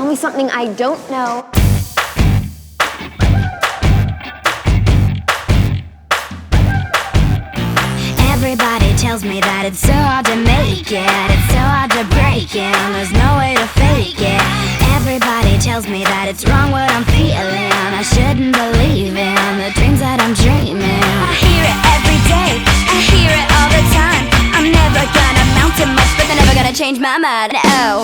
tell me something I don't know. Everybody tells me that it's so hard to make it, it's so hard to break it, there's no way to fake it. Everybody tells me that it's wrong what I'm feeling, I shouldn't believe in the dreams that I'm dreaming. I hear it every day, I hear it all the time. I'm never gonna amount to much, but they're never gonna change my mind. Oh,